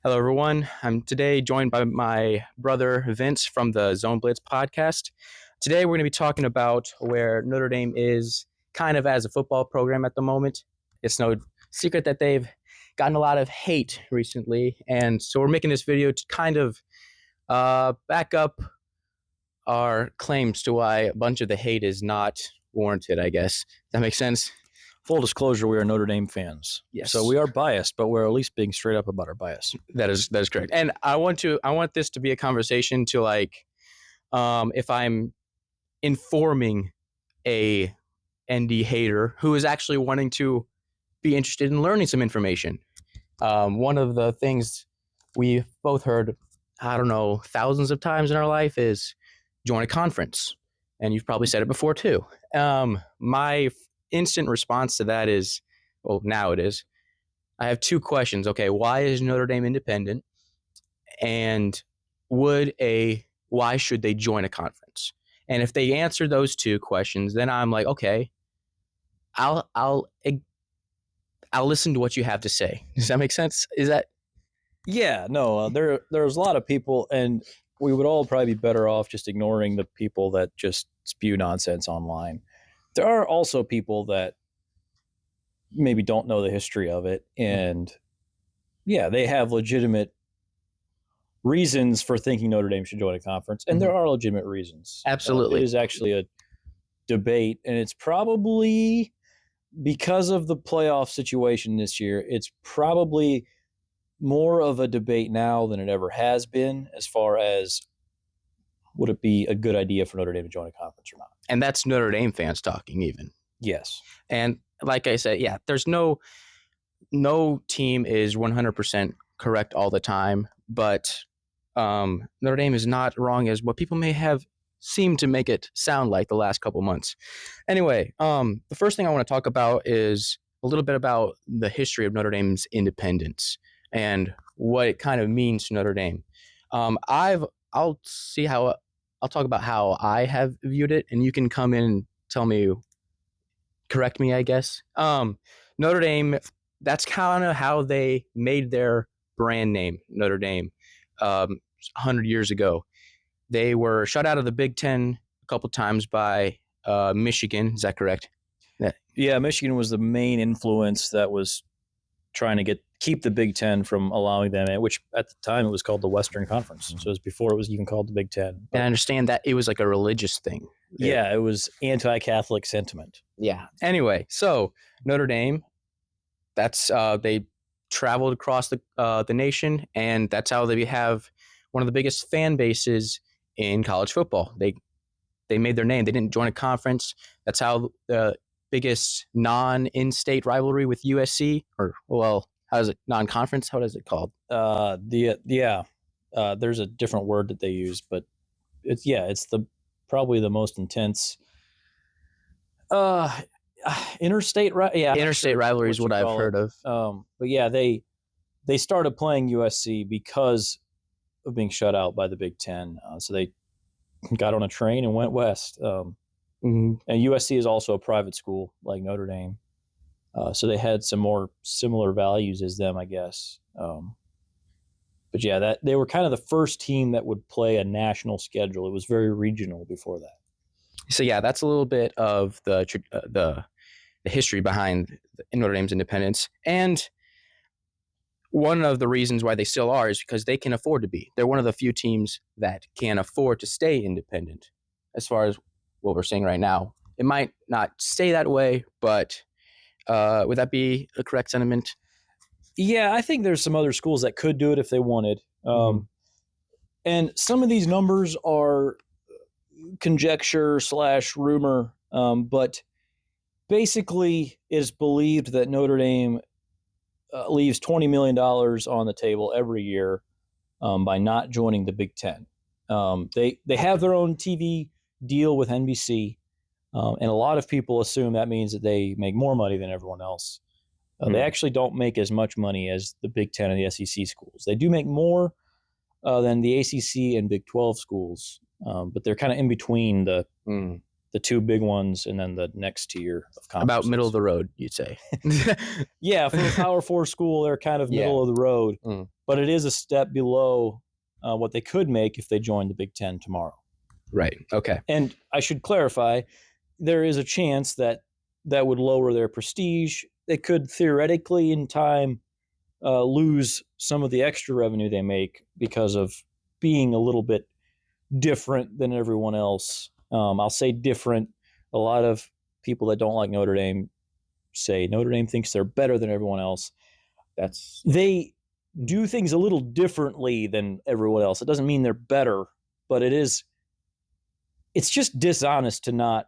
Hello, everyone. I'm today joined by my brother Vince from the Zone Blitz podcast. Today, we're going to be talking about where Notre Dame is kind of as a football program at the moment. It's no secret that they've gotten a lot of hate recently, and so we're making this video to kind of back up our claims to why a bunch of the hate is not warranted, I guess. Does that make sense? Full disclosure, we are Notre Dame fans. Yes. So we are biased, but we're at least being straight up about our bias. That is correct. And I want this to be a conversation to if I'm informing a ND hater who is actually wanting to be interested in learning some information. One of the things we've both heard, I don't know, thousands of times in our life is join a conference. And you've probably said it before too. My instant response to that is, well, now it is, I have two questions. Okay, why is Notre Dame independent? And why should they join a conference? And if they answer those two questions, then I'm like, okay, I'll listen to what you have to say. Does that make sense? Is that? Yeah, no, there's a lot of people, and we would all probably be better off just ignoring the people that just spew nonsense online. There are also people that maybe don't know the history of it, and yeah, they have legitimate reasons for thinking Notre Dame should join a conference, and there are legitimate reasons. Absolutely. It is actually a debate, and it's probably because of the playoff situation this year, it's probably more of a debate now than it ever has been as far as would it be a good idea for Notre Dame to join a conference or not. And that's Notre Dame fans talking even. Yes. And like I said, yeah, there's no team is 100% correct all the time, but Notre Dame is not wrong as what people may have seemed to make it sound like the last couple months. Anyway, the first thing I want to talk about is a little bit about the history of Notre Dame's independence and what it kind of means to Notre Dame. I'll talk about how I have viewed it, and you can come in and tell me, correct me, I guess. Notre Dame, that's kind of how they made their brand name, Notre Dame, 100 years ago. They were shut out of the Big Ten a couple times by Michigan. Is that correct? Yeah, Michigan was the main influence that was trying to keep the Big Ten from allowing them in, which at the time it was called the Western Conference. So it was before it was even called the Big Ten. And I understand that it was like a religious thing. Yeah, it was anti-Catholic sentiment. Yeah. Anyway, so Notre Dame, that's they traveled across the nation, and that's how they have one of the biggest fan bases in college football. They made their name. They didn't join a conference. That's how the biggest non-in-state rivalry with USC, how is it, non-conference? What is it called? There's a different word that they use, but it's probably the most intense interstate rivalry is what I've heard of. But yeah, they started playing USC because of being shut out by the Big Ten. So they got on a train and went west. And USC is also a private school like Notre Dame. So they had some more similar values as them, I guess. But yeah, that they were kind of the first team that would play a national schedule. It was very regional before that. So yeah, that's a little bit of the history behind Notre Dame's independence. And one of the reasons why they still are is because they can afford to be. They're one of the few teams that can afford to stay independent. As far as what we're seeing right now, it might not stay that way, but would that be a correct sentiment? Yeah, I think there's some other schools that could do it if they wanted. And some of these numbers are conjecture / rumor, but basically it is believed that Notre Dame leaves $20 million on the table every year by not joining the Big Ten. They have their own TV deal with NBC, and a lot of people assume that means that they make more money than everyone else. They actually don't make as much money as the Big Ten and the SEC schools. They do make more than the ACC and Big 12 schools, but they're kind of in between the the two big ones, and then the next tier of conferences. About middle of the road, you'd say. Yeah, for a Power 4 school, they're kind of middle of the road, but it is a step below what they could make if they joined the Big Ten tomorrow. Right. Okay. And I should clarify, there is a chance that would lower their prestige. They could theoretically, in time, lose some of the extra revenue they make because of being a little bit different than everyone else. I'll say different. A lot of people that don't like Notre Dame say Notre Dame thinks they're better than everyone else. They do things a little differently than everyone else. It doesn't mean they're better, but it's just dishonest to not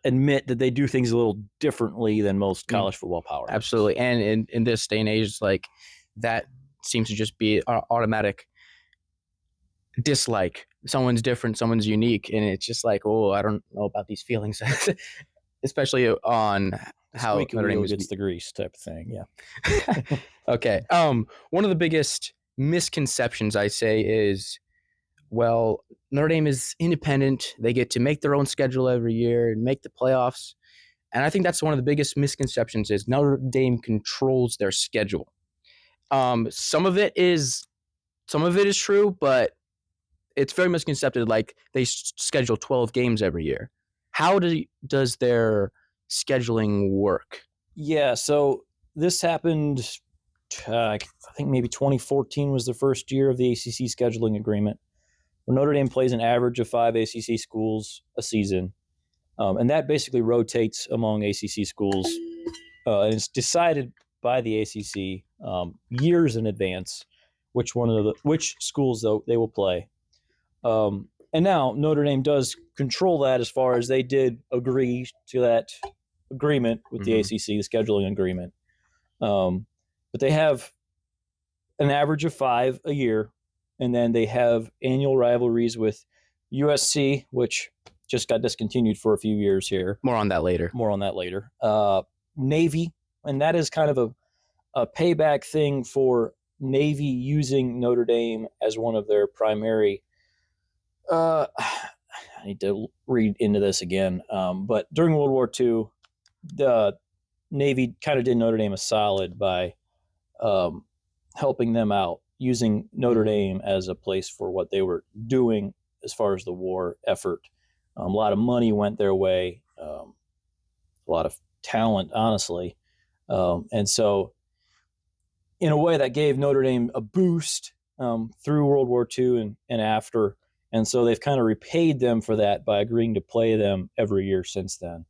admit that they do things a little differently than most college football power. Absolutely. And in this day and age, like that seems to just be an automatic dislike. Someone's different, someone's unique, and it's just like, oh, I don't know about these feelings, especially on how Notre Dame gets the grease type of thing. Yeah. Okay. One of the biggest misconceptions I say is, well, Notre Dame is independent. They get to make their own schedule every year and make the playoffs. And I think that's one of the biggest misconceptions is Notre Dame controls their schedule. Some of it is true, but it's very misconcepted. Like they schedule 12 games every year. How does their scheduling work? Yeah, so this happened, I think maybe 2014 was the first year of the ACC scheduling agreement, where Notre Dame plays an average of 5 ACC schools a season. And that basically rotates among ACC schools. And it's decided by the ACC years in advance which schools though they will play. And now Notre Dame does control that as far as they did agree to that agreement with the ACC, the scheduling agreement. But they have an average of 5 a year, and then they have annual rivalries with USC, which just got discontinued for a few years here. More on that later. Navy, and that is kind of a payback thing for Navy using Notre Dame as one of their primary. I need to read into this again, but during World War II, the Navy kind of did Notre Dame a solid by helping them out, using Notre Dame as a place for what they were doing as far as the war effort. A lot of money went their way, a lot of talent, honestly. And so in a way that gave Notre Dame a boost through World War II and after. And so they've kind of repaid them for that by agreeing to play them every year since then.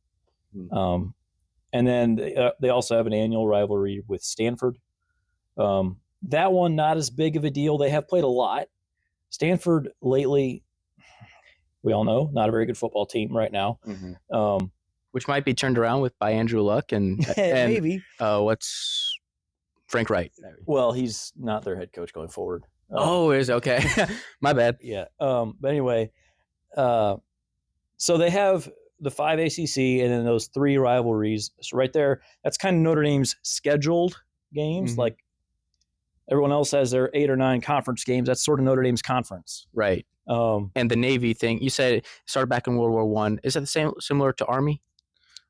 And then they also have an annual rivalry with Stanford. That one, not as big of a deal. They have played a lot. Stanford lately, we all know, not a very good football team right now. Which might be turned around by Andrew Luck and maybe. What's Frank Wright? Well, he's not their head coach going forward. Is okay. My bad. Yeah. But anyway, so they have the 5 ACC and then those 3 rivalries. So right there, that's kind of Notre Dame's scheduled games. Like everyone else has their 8 or 9 conference games. That's sort of Notre Dame's conference. Right. And the Navy thing, you said it started back in World War I. Is that similar to Army?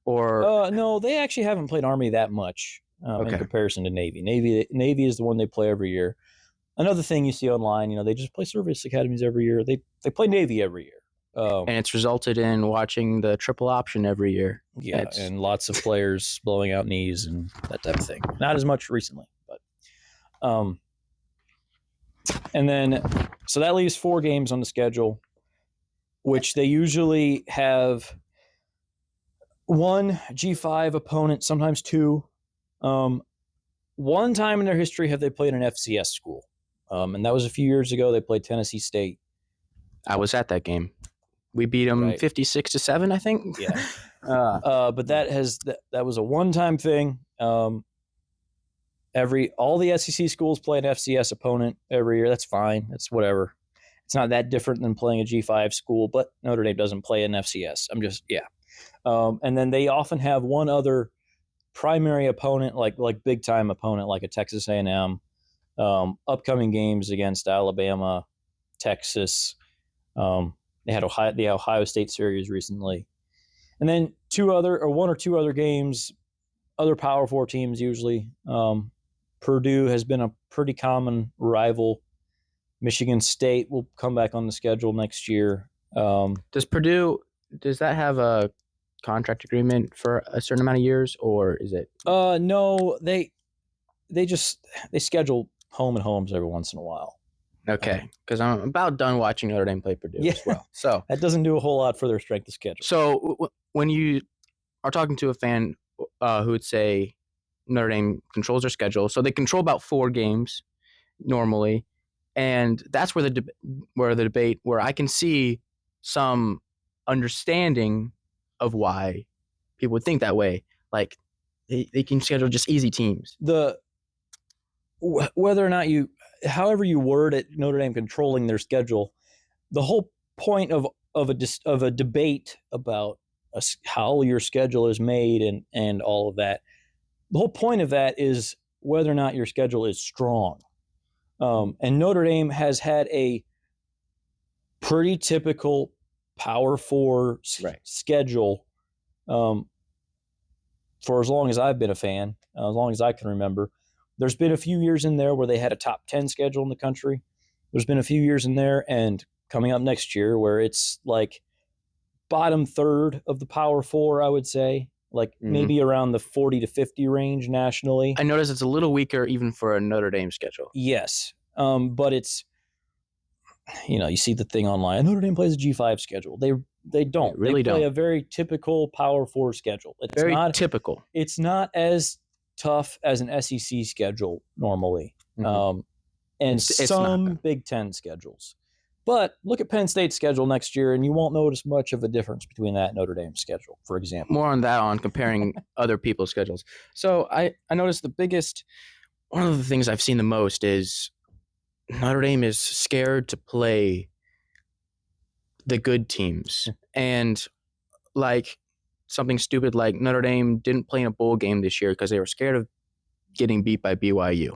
Or no, they actually haven't played Army that much in comparison to Navy. Navy is the one they play every year. Another thing you see online, they just play service academies every year. They play Navy every year. And it's resulted in watching the triple option every year. Yeah, and lots of players blowing out knees and that type of thing. Not as much recently, but and then so that leaves 4 games on the schedule, which they usually have 1 G5 opponent, sometimes 2. One time in their history have they played an FCS school, and that was a few years ago. They played Tennessee State. I was at that game. We beat them 56-7, I think. Yeah. But that was a one-time thing. All the SEC schools play an FCS opponent every year. That's fine. That's whatever. It's not that different than playing a G5 school, but Notre Dame doesn't play an FCS. And then they often have one other primary opponent, like big time opponent, like a Texas A&M. Upcoming games against Alabama, Texas, They had the Ohio State series recently. And then one or two other games, other Power Four teams usually. Purdue has been a pretty common rival. Michigan State will come back on the schedule next year. Does that have a contract agreement for a certain amount of years, or is it? No, they schedule home and homes every once in a while. Okay, because I'm about done watching Notre Dame play Purdue as well. So that doesn't do a whole lot for their strength of schedule. So when you are talking to a fan who would say Notre Dame controls their schedule, so they control about 4 games normally, and that's where the debate where I can see some understanding of why people would think that way. Like they can schedule just easy teams. Whether or not however you word it, Notre Dame controlling their schedule, the whole point of a debate about how your schedule is made and all of that, the whole point of that is whether or not your schedule is strong. And Notre Dame has had a pretty typical Power Four schedule for as long as I've been a fan, as long as I can remember. There's been a few years in there where they had a top 10 schedule in the country. There's been a few years in there, and coming up next year, where it's like bottom third of the Power Four, I would say, like maybe around the 40 to 50 range nationally. I notice it's a little weaker even for a Notre Dame schedule. Yes, but it's, you see the thing online. Notre Dame plays a G5 schedule. They don't. They play a very typical Power Four schedule. It's very typical. It's not as tough as an SEC schedule normally, and it's some Big Ten schedules. But look at Penn State's schedule next year, and you won't notice much of a difference between that and Notre Dame's schedule, for example. More on that on comparing other people's schedules. So I noticed one of the things I've seen the most is Notre Dame is scared to play the good teams. And like something stupid like Notre Dame didn't play in a bowl game this year because they were scared of getting beat by BYU.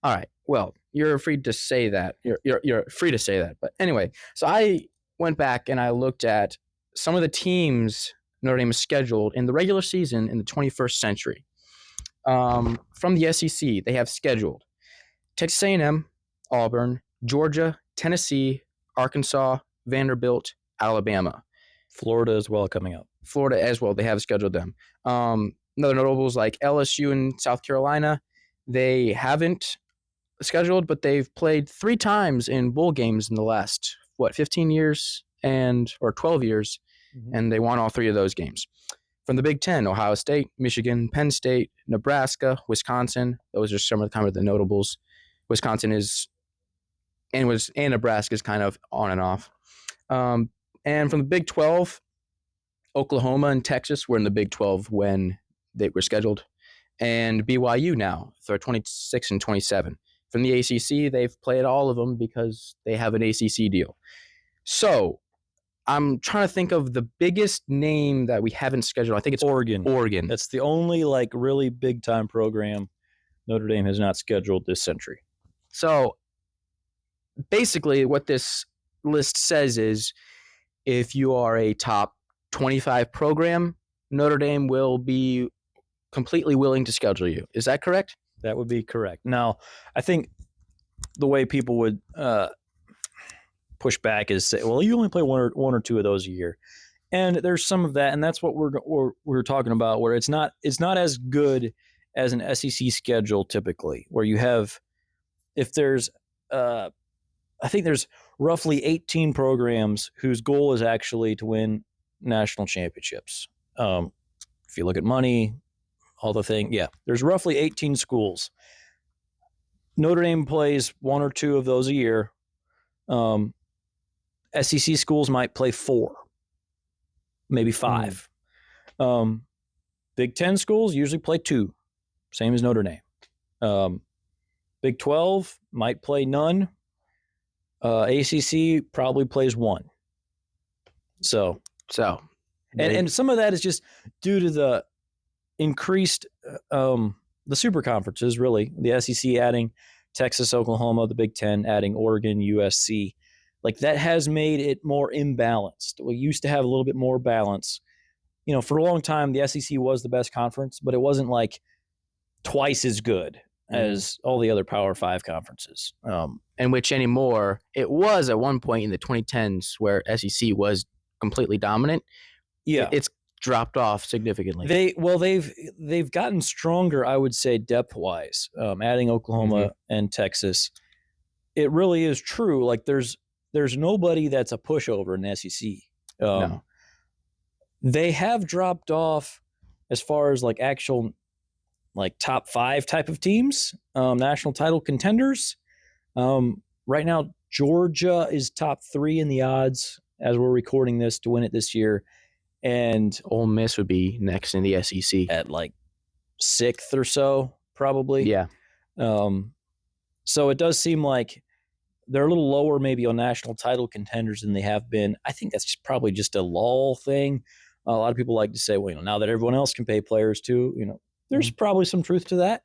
All right. Well, you're free to say that. You're free to say that. But anyway, so I went back and I looked at some of the teams Notre Dame has scheduled in the regular season in the 21st century. From the SEC, they have scheduled Texas A&M, Auburn, Georgia, Tennessee, Arkansas, Vanderbilt, Alabama. Florida as well coming up. Florida as well. They have scheduled them. Another notables like LSU and South Carolina, they haven't scheduled, but they've played 3 times in bowl games in the last 15 years or 12 years, and they won all 3 of those games. From the Big Ten, Ohio State, Michigan, Penn State, Nebraska, Wisconsin. Those are some of the notables. Wisconsin and Nebraska is kind of on and off. And from the Big 12, Oklahoma and Texas were in the Big 12 when they were scheduled, and BYU now for 26 and 27. From the ACC, they've played all of them because they have an ACC deal. So I'm trying to think of the biggest name that we haven't scheduled. I think it's Oregon. That's the only really big time program Notre Dame has not scheduled this century. So basically what this list says is if you are a top 25 program, Notre Dame will be completely willing to schedule you. Is that correct? That would be correct. Now, I think the way people would push back is say, well, you only play one or 2 of those a year. And there's some of that, and that's what we're talking about, where it's not as good as an SEC schedule typically, where you have, if there's I think there's roughly 18 programs whose goal is actually to win national championships. If you look at money, all the thing, there's roughly 18 schools. Notre Dame plays 1 or 2 of those a year. SEC schools might play 4, maybe 5. Big 10 schools usually play 2, same as Notre Dame. Big 12 might play none. ACC probably plays 1. So, and some of that is just due to the increased the super conferences. Really, the SEC adding Texas, Oklahoma, the Big 10 adding Oregon, USC. Like that has made it more imbalanced. We used to have a little bit more balance. For a long time, the SEC was the best conference, but it wasn't like twice as good as all the other Power 5 conferences. And which anymore, it was at one point in the 2010s where SEC was completely dominant. Yeah. It's dropped off significantly. They've gotten stronger, I would say, depth-wise, adding Oklahoma and Texas. It really is true. Like there's nobody that's a pushover in the SEC. No. They have dropped off as far as like actual like top 5 type of teams, national title contenders. Right now, Georgia is top 3 in the odds as we're recording this to win it this year. And Ole Miss would be next in the SEC at like 6th or so, probably. Yeah. So it does seem like they're a little lower maybe on national title contenders than they have been. I think that's probably just a lull thing. A lot of people like to say, well, now that everyone else can pay players too, there's probably some truth to that.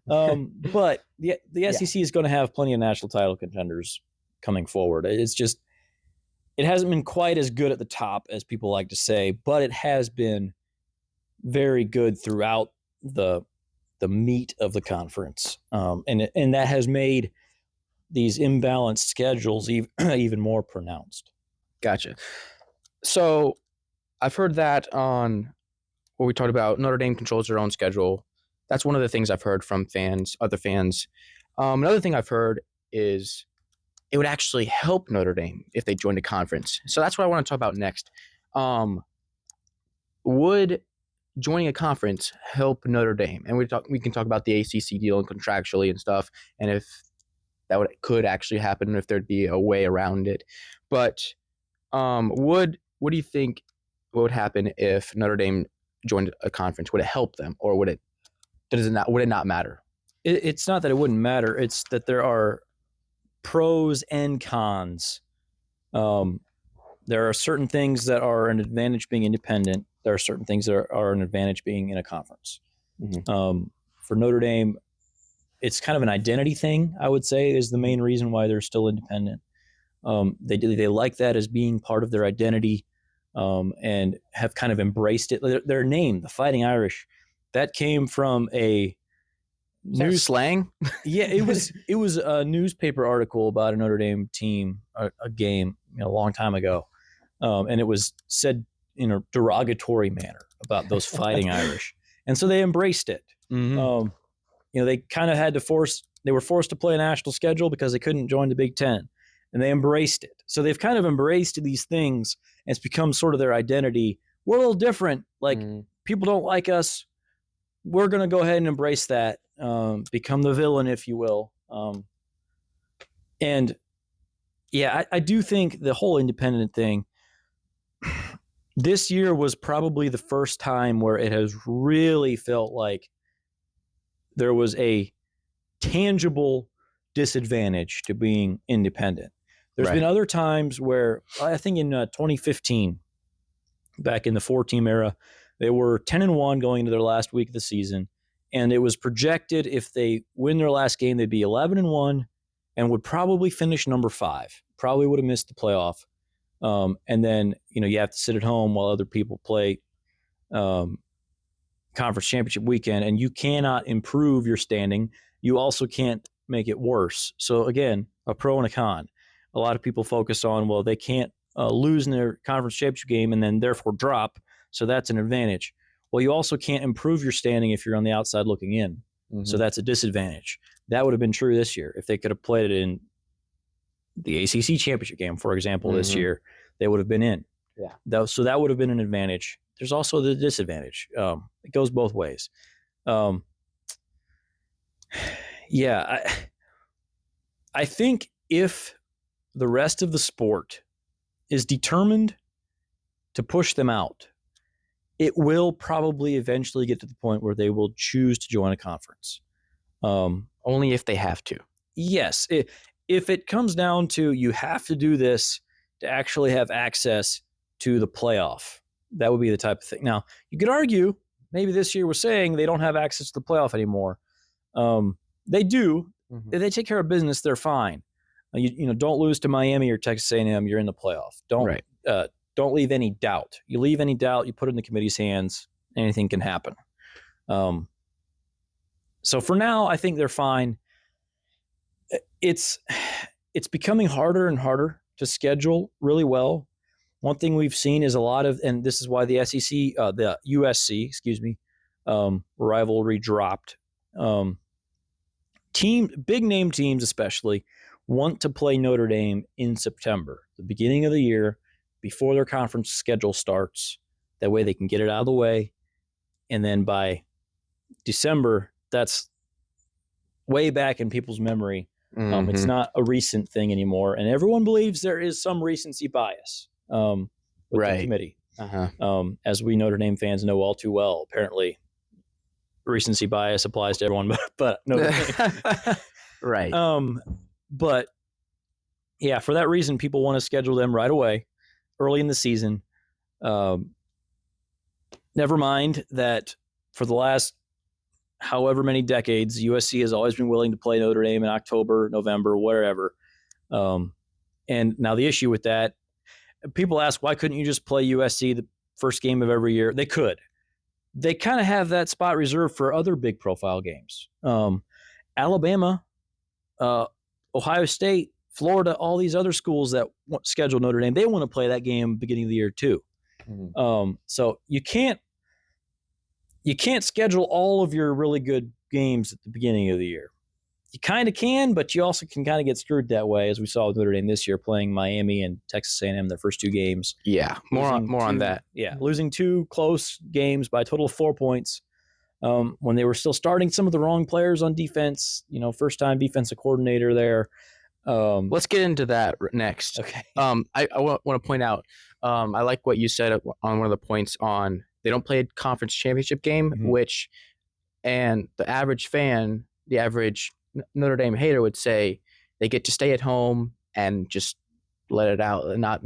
But the SEC is going to have plenty of national title contenders coming forward. It's just, it hasn't been quite as good at the top as people like to say, but it has been very good throughout the meat of the conference. And that has made these imbalanced schedules even more pronounced. Gotcha. So I've heard that on where we talked about Notre Dame controls their own schedule. That's one of the things I've heard from other fans. Another thing I've heard is it would actually help Notre Dame if they joined a conference. So that's what I want to talk about next. Would joining a conference help Notre Dame? And we can talk about the ACC deal and contractually and stuff, and if that could actually happen, if there'd be a way around it. But what do you think would happen if Notre Dame joined a conference? Would it help them, or would it not matter? It's not that it wouldn't matter. It's that there are pros and cons. There are certain things that are an advantage being independent. There are certain things that are an advantage being in a conference. For Notre Dame, it's kind of an identity thing, I would say, is the main reason why they're still independent. They like that as being part of their identity, and have kind of embraced it. Their name, the Fighting Irish, that came from a news slang. Yeah, it was a newspaper article about a Notre Dame team, a game, a long time ago, and it was said in a derogatory manner about those Fighting Irish, and so they embraced it. They kind of had to they were forced to play a national schedule because they couldn't join the Big Ten, and they embraced it. So they've kind of embraced these things, and it's become sort of their identity. We're a little different. Like people don't like us. We're going to go ahead and embrace that, become the villain, if you will. And yeah, I do think the whole independent thing, this year was probably the first time where it has really felt like there was a tangible disadvantage to being independent. There's been other times where, I think in 2015, back in the 4-team era, they were 10-1 going into their last week of the season, and it was projected if they win their last game, they'd be 11-1 and would probably finish number 5. Probably would have missed the playoff. And then, you have to sit at home while other people play conference championship weekend, and you cannot improve your standing. You also can't make it worse. So again, a pro and a con. A lot of people focus on, well, they can't lose in their conference championship game and then therefore drop. So that's an advantage. Well, you also can't improve your standing if you're on the outside looking in. So that's a disadvantage. That would have been true this year. If they could have played it in the ACC championship game, for example, this year, they would have been in. Yeah. So that would have been an advantage. There's also the disadvantage. It goes both ways. I think if the rest of the sport is determined to push them out, it will probably eventually get to the point where they will choose to join a conference. Only if they have to. Yes. If it comes down to you have to do this to actually have access to the playoff, that would be the type of thing. Now, you could argue maybe this year we're saying they don't have access to the playoff anymore. They do. If they take care of business, they're fine. Don't lose to Miami or Texas A&M. You're in the playoff. Don't leave any doubt. You leave any doubt, you put it in the committee's hands. Anything can happen. So for now, I think they're fine. It's becoming harder and harder to schedule really well. One thing we've seen is a lot of, and this is why the USC, rivalry dropped. Big name teams especially want to play Notre Dame in September, the beginning of the year, before their conference schedule starts. That way they can get it out of the way. And then by December, that's way back in people's memory. It's not a recent thing anymore. And everyone believes there is some recency bias with the committee. As we Notre Dame fans know all too well, apparently recency bias applies to everyone, but Notre Dame. Right. But yeah, for that reason, people want to schedule them right away, early in the season. Never mind that for the last however many decades, USC has always been willing to play Notre Dame in October, November, wherever. And now the issue with that, people ask, why couldn't you just play USC the first game of every year? They could. They kind of have that spot reserved for other big profile games. Alabama, Ohio State, Florida, all these other schools that schedule Notre Dame, they want to play that game beginning of the year too. So you can't schedule all of your really good games at the beginning of the year. You kind of can, but you also can kind of get screwed that way, as we saw with Notre Dame this year, playing Miami and Texas A&M their first two games. Yeah, more on that. Yeah, losing two close games by a total of 4 points when they were still starting some of the wrong players on defense. First-time defensive coordinator there. Let's get into that next. Okay. I want to point out, I like what you said on one of the points on they don't play a conference championship game, and the average fan, the average Notre Dame hater would say they get to stay at home and just let it out and not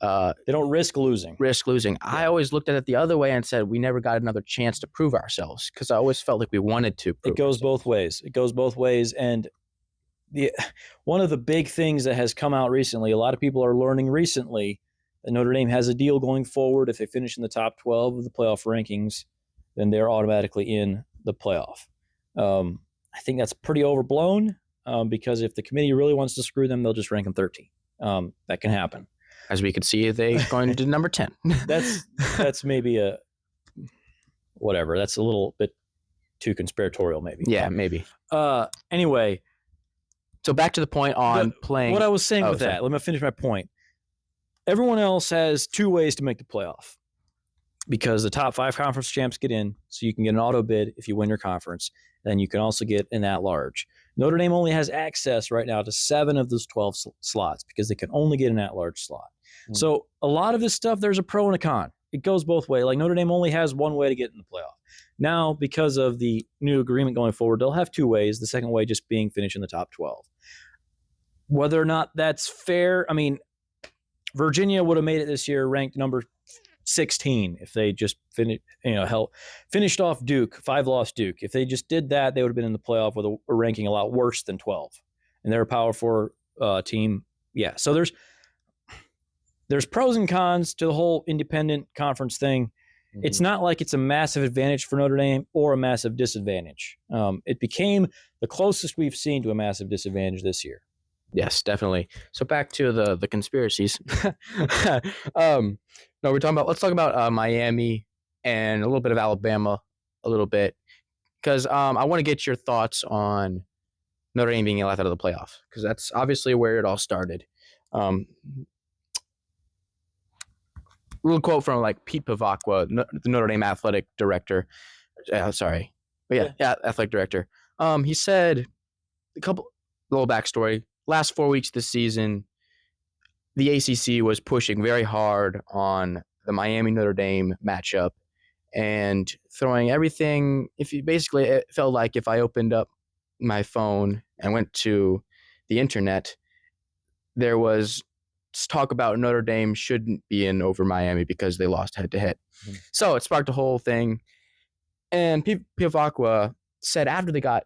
they don't risk losing. Yeah. I always looked at it the other way and said we never got another chance to prove ourselves because I always felt like we wanted to prove It goes both ways. And one of the big things that has come out recently, a lot of people are learning recently that Notre Dame has a deal going forward. If they finish in the top 12 of the playoff rankings, then they're automatically in the playoff. I think that's pretty overblown because if the committee really wants to screw them, they'll just rank them 13. That can happen. As we could see, they're going to number 10. That's maybe a whatever. That's a little bit too conspiratorial, maybe. Yeah, maybe. Anyway. So back to the point on playing. What I was saying with that, let me finish my point. Everyone else has two ways to make the playoff because the top 5 conference champs get in, so you can get an auto bid if you win your conference. Then you can also get an at-large. Notre Dame only has access right now to 7 of those 12 slots because they can only get an at-large slot. So a lot of this stuff, there's a pro and a con. It goes both ways. Like Notre Dame only has one way to get in the playoff. Now, because of the new agreement going forward, they'll have 2 ways, the second way just being finish in the top 12. Whether or not that's fair, I mean, Virginia would have made it this year ranked number 16 if they just finished off Duke, 5-loss Duke. If they just did that, they would have been in the playoff with a ranking a lot worse than 12. And they're a Power 4 team. Yeah, so there's pros and cons to the whole independent conference thing. It's not like it's a massive advantage for Notre Dame or a massive disadvantage. It became the closest we've seen to a massive disadvantage this year. Yes, definitely. So back to the conspiracies. No, let's talk about Miami and a little bit of Alabama a little bit because I want to get your thoughts on Notre Dame being left out of the playoff because that's obviously where it all started. Little quote from like Pete Pavakwa, the Notre Dame athletic director. Athletic director. He said little backstory. Last 4 weeks of the season, the ACC was pushing very hard on the Miami Notre Dame matchup and throwing everything. It felt like if I opened up my phone and went to the internet, there was talk about Notre Dame shouldn't be in over Miami because they lost head-to-head. So it sparked a whole thing. And Pavakwa said after they got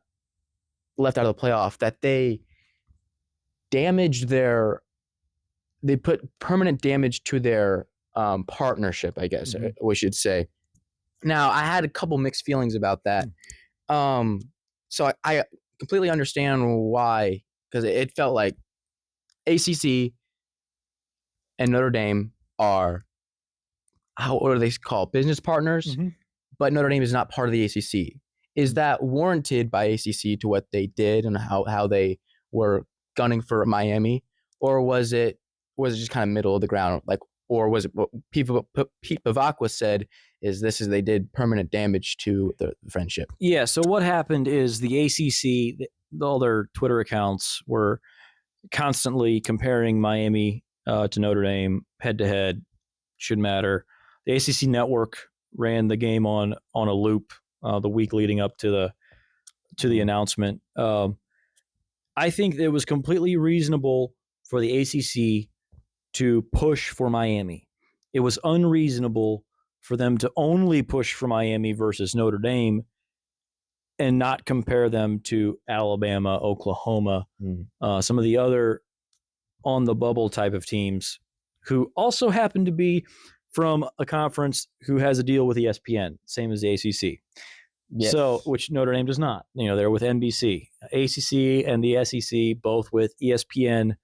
left out of the playoff that they they put permanent damage to their partnership, I guess we should say. Now, I had a couple mixed feelings about that. So I completely understand why, because it felt like ACC and Notre Dame are, what are they called? Business partners, but Notre Dame is not part of the ACC. Is that warranted by ACC to what they did and how they were gunning for Miami, or was it just kind of middle of the ground, like, or was it what Pete Bavacqua said is they did permanent damage to the friendship? Yeah. So what happened is the ACC, all their Twitter accounts were constantly comparing Miami to Notre Dame head to head. Shouldn't matter. The ACC network ran the game on a loop the week leading up to the announcement. I think it was completely reasonable for the ACC to push for Miami. It was unreasonable for them to only push for Miami versus Notre Dame and not compare them to Alabama, Oklahoma, some of the other on the bubble type of teams who also happen to be from a conference who has a deal with ESPN, same as the ACC. Yes. So, which Notre Dame does not. They're with NBC. ACC and the SEC, both with ESPN.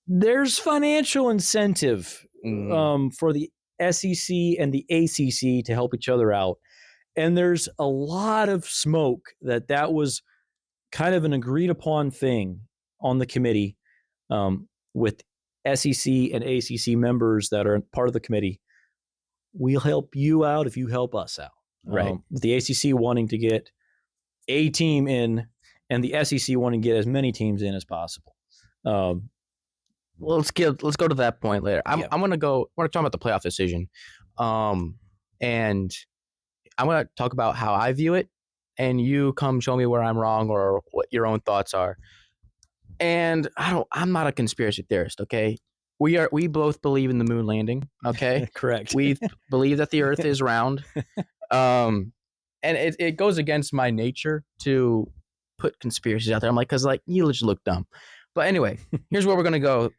There's financial incentive for the SEC and the ACC to help each other out. And there's a lot of smoke that was kind of an agreed upon thing on the committee with SEC and ACC members that are part of the committee. We'll help you out if you help us out. Right. With the ACC wanting to get a team in and the SEC wanting to get as many teams in as possible. Well, let's go to that point later. I want to talk about the playoff decision. And I'm going to talk about how I view it, and you come show me where I'm wrong or what your own thoughts are. And I'm not a conspiracy theorist, okay? We both believe in the moon landing, okay? Correct. We believe that the earth is round. And it goes against my nature to put conspiracies out there. I'm like, because you just look dumb. But anyway, here's where we're gonna go.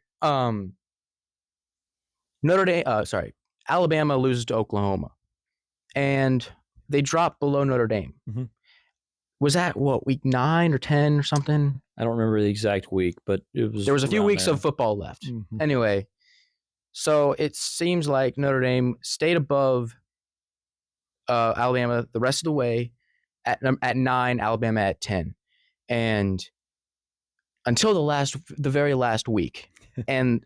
Alabama loses to Oklahoma, and they drop below Notre Dame. Was that week 9 or 10 or something? I don't remember the exact week, but it was. There was a few weeks of football left. Anyway, so it seems like Notre Dame stayed above Alabama the rest of the way at 9, Alabama at 10, and until the very last week, and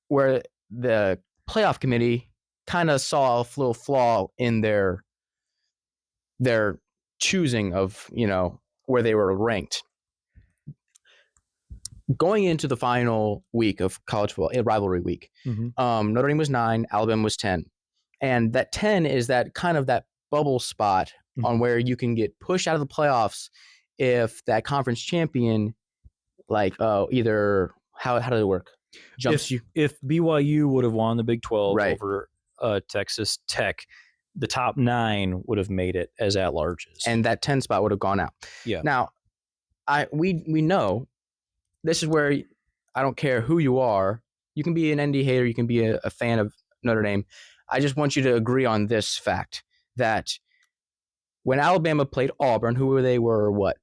where the playoff committee kind of saw a little flaw in their choosing of where they were ranked. Going into the final week of college football, rivalry week, Notre Dame was 9, Alabama was 10. And that 10 is that kind of that bubble spot on where you can get pushed out of the playoffs if that conference champion, either how did it work? If BYU would have won the Big 12 over Texas Tech, the top 9 would have made it as at-larges. And that 10 spot would have gone out. Yeah. Now, we know this is where I don't care who you are. You can be an ND hater. You can be a fan of Notre Dame. I just want you to agree on this fact that when Alabama played Auburn, they were what?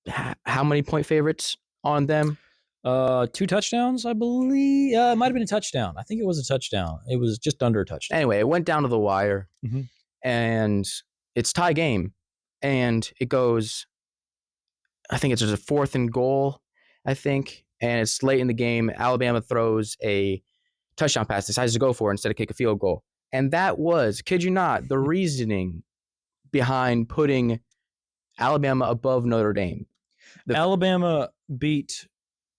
How many point favorites on them? 2 touchdowns, I believe. It might have been a touchdown. I think it was a touchdown. It was just under a touchdown. Anyway, it went down to the wire, and it's tie game, and it goes. I think it's just a 4th and goal. I think, and it's late in the game. Alabama throws a touchdown pass, decides to go for it instead of kick a field goal. And that was, kid you not, the reasoning behind putting Alabama above Notre Dame. Alabama beat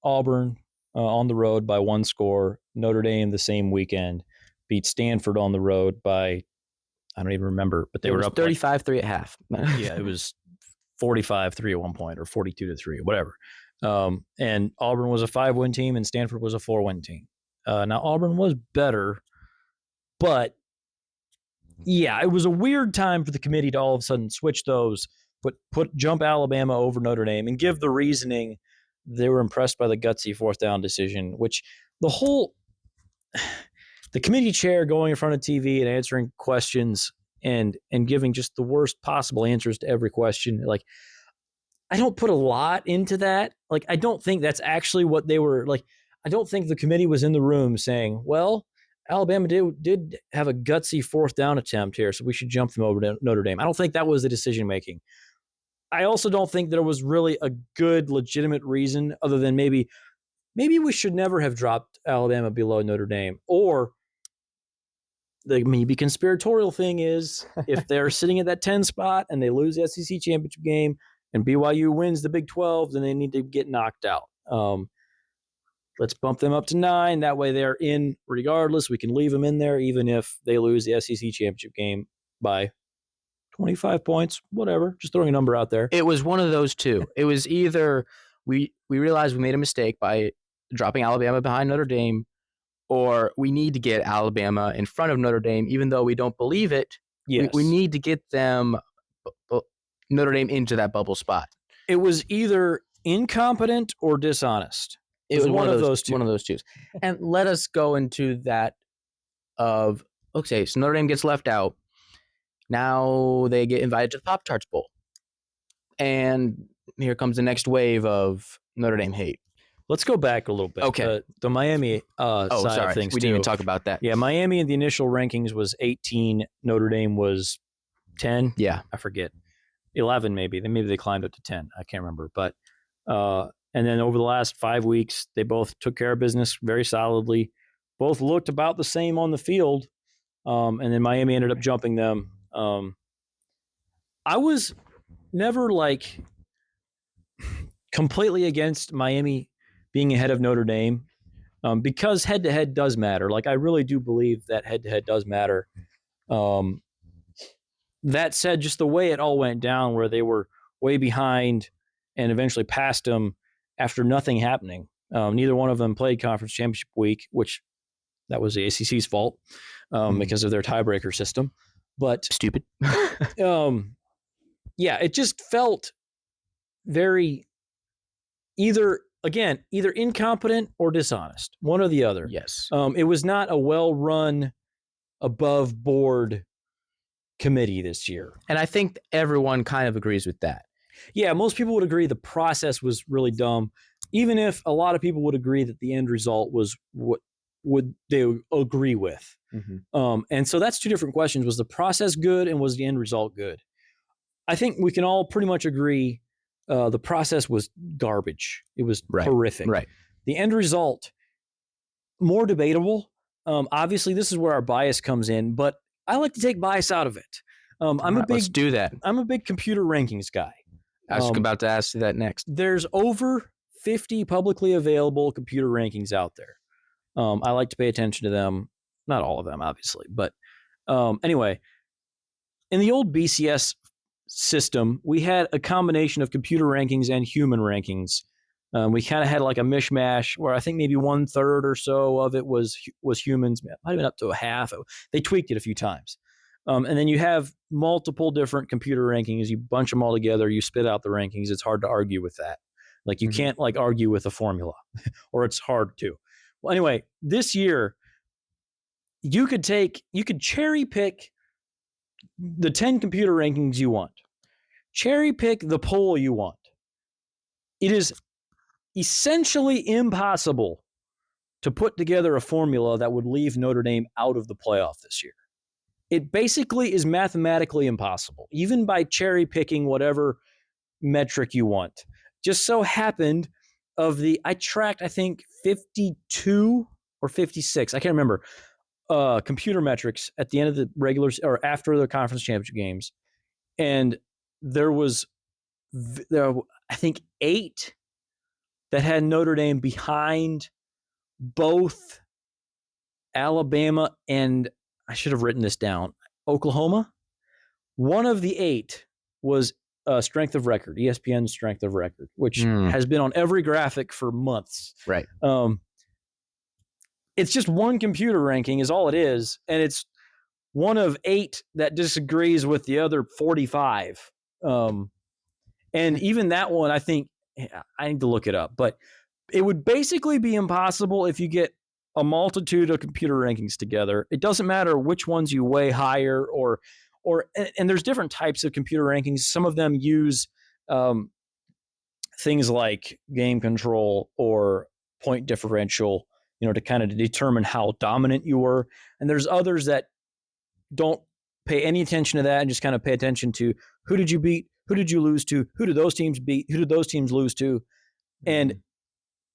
Auburn on the road by 1 score. Notre Dame the same weekend beat Stanford on the road by, I don't even remember, but they were up 35-3 at half. Yeah, it was 45-3 at one point or 42-3, whatever. And Auburn was a 5-win team and Stanford was a 4-win team. Now Auburn was better, but yeah, it was a weird time for the committee to all of a sudden switch those, jump Alabama over Notre Dame and give the reasoning they were impressed by the gutsy fourth down decision, which the committee chair going in front of TV and answering questions and giving just the worst possible answers to every question. Like, I don't put a lot into that. Like, I don't think that's actually what they were like. I don't think the committee was in the room saying, well, Alabama did have a gutsy fourth down attempt here, so we should jump them over to Notre Dame. I don't think that was the decision making. I also don't think there was really a good, legitimate reason other than maybe we should never have dropped Alabama below Notre Dame. Or the maybe conspiratorial thing is if they're sitting at that 10 spot and they lose the SEC championship game and BYU wins the Big 12, then they need to get knocked out. Let's bump them up to 9. That way they're in regardless. We can leave them in there even if they lose the SEC championship game by 25 points, whatever. Just throwing a number out there. It was one of those two. It was either we realized we made a mistake by dropping Alabama behind Notre Dame, or we need to get Alabama in front of Notre Dame, even though we don't believe it. Yes. We need to get them Notre Dame into that bubble spot. It was either incompetent or dishonest. It was one of those two. One of those two. And let us go into that of, okay, so Notre Dame gets left out. Now they get invited to the Pop-Tarts Bowl. And here comes the next wave of Notre Dame hate. Let's go back a little bit. Okay. The Miami side of things, we didn't even talk about that. Yeah, Miami in the initial rankings was 18. Notre Dame was 10. Yeah. I forget. 11 maybe. Maybe they climbed up to 10. I can't remember. But and then over the last 5 weeks, they both took care of business very solidly. Both looked about the same on the field. And then Miami ended up jumping them. I was never like completely against Miami being ahead of Notre Dame because head-to-head does matter. Like, I really do believe that head-to-head does matter. That said, just the way it all went down where they were way behind and eventually passed them after nothing happening. Neither one of them played conference championship week, which that was the ACC's fault because of their tiebreaker system. But stupid. Yeah, it just felt very either incompetent or dishonest, one or the other. Yes. It was not a well-run, above-board committee this year. And I think everyone kind of agrees with that. Yeah, most people would agree the process was really dumb, even if a lot of people would agree that the end result was what would they agree with. Mm-hmm. And so that's two different questions. Was the process good and was the end result good? I think we can all pretty much agree the process was garbage. It was horrific. Right. The end result, more debatable. Obviously, this is where our bias comes in, but I like to take bias out of it. Let's do that. I'm a big computer rankings guy. I was about to ask you that next. There's over 50 publicly available computer rankings out there. I like to pay attention to them. Not all of them, obviously. But anyway, in the old BCS system, we had a combination of computer rankings and human rankings. We kind of had like a mishmash where I think maybe 1/3 or so of it was humans. Might have been up to a half. They tweaked it a few times. And then you have multiple different computer rankings. You bunch them all together. You spit out the rankings. It's hard to argue with that. Like you can't like argue with a formula or it's hard to. Well, anyway, this year you could cherry pick the 10 computer rankings you want. Cherry pick the poll you want. It is essentially impossible to put together a formula that would leave Notre Dame out of the playoff this year. It basically is mathematically impossible, even by cherry picking whatever metric you want. Just so happened I tracked, I think 52 or 56, I can't remember, computer metrics at the end of the regular or after the conference championship games. And there I think 8 that had Notre Dame behind both Alabama and I should have written this down, Oklahoma. One of the 8 was strength of record, ESPN strength of record, which has been on every graphic for months. Right. It's just one computer ranking is all it is. And it's one of 8 that disagrees with the other 45. And even that one, I think, I need to look it up, but it would basically be impossible if you get a multitude of computer rankings together. It doesn't matter which ones you weigh higher and there's different types of computer rankings. Some of them use things like game control or point differential, to kind of determine how dominant you were. And there's others that don't pay any attention to that and just kind of pay attention to who did you beat, who did you lose to, who did those teams beat, who did those teams lose to. And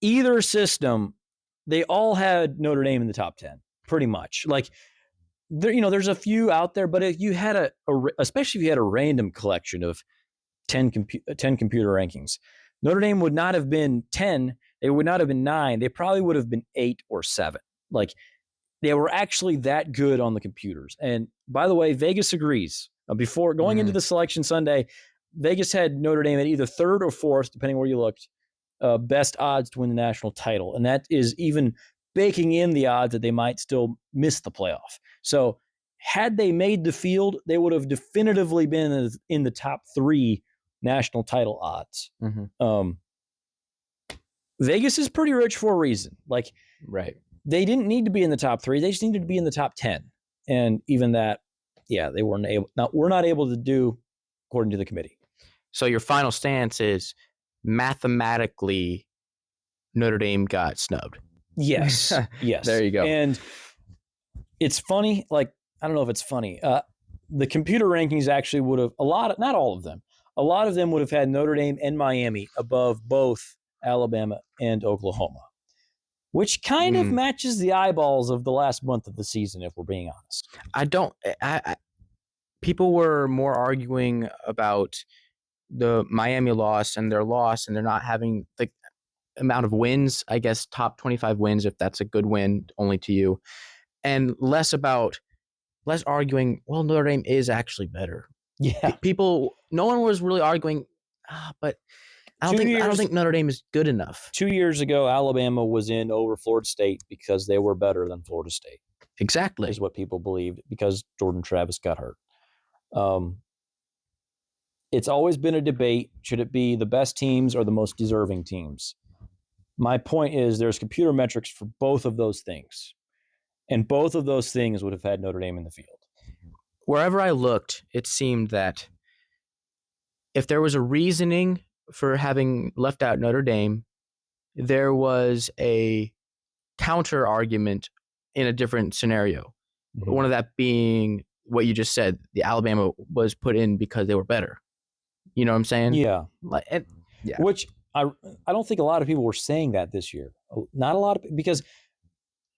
either system, they all had Notre Dame in the top 10, pretty much. Like, there's a few out there, but if you had especially if you had a random collection of 10 computer rankings, Notre Dame would not have been 10. They would not have been 9. They probably would have been 8 or 7. Like, they were actually that good on the computers. And by the way, Vegas agrees. Before going into the Selection Sunday, Vegas had Notre Dame at either 3rd or 4th, depending where you looked, best odds to win the national title. And that is even baking in the odds that they might still miss the playoff. So had they made the field, they would have definitively been in the top 3 national title odds. Vegas is pretty rich for a reason. Like, right. They didn't need to be in the top 3. They just needed to be in the top 10. And even that, they weren't able. Now, we're not able to do according to the committee. So your final stance is mathematically Notre Dame got snubbed. Yes. Yes. There you go. And it's funny. Like, I don't know if it's funny. The computer rankings actually would have not all of them. A lot of them would have had Notre Dame and Miami above both Alabama and Oklahoma, which kind of matches the eyeballs of the last month of the season, if we're being honest. People were more arguing about the Miami loss and their loss, and they're not having the amount of wins, I guess, top 25 wins, if that's a good win only to you, and less arguing, well, Notre Dame is actually better. Yeah. No one was really arguing, but I don't think Notre Dame is good enough. 2 years ago, Alabama was in over Florida State because they were better than Florida State. Exactly. Is what people believed, because Jordan Travis got hurt. It's always been a debate. Should it be the best teams or the most deserving teams? My point is there's computer metrics for both of those things. And both of those things would have had Notre Dame in the field. Wherever I looked, it seemed that if there was a reasoning for having left out Notre Dame, there was a counter argument in a different scenario. Mm-hmm. One of that being what you just said, the Alabama was put in because they were better. You know what I'm saying? Yeah. Which I don't think a lot of people were saying that this year. Not a lot of, because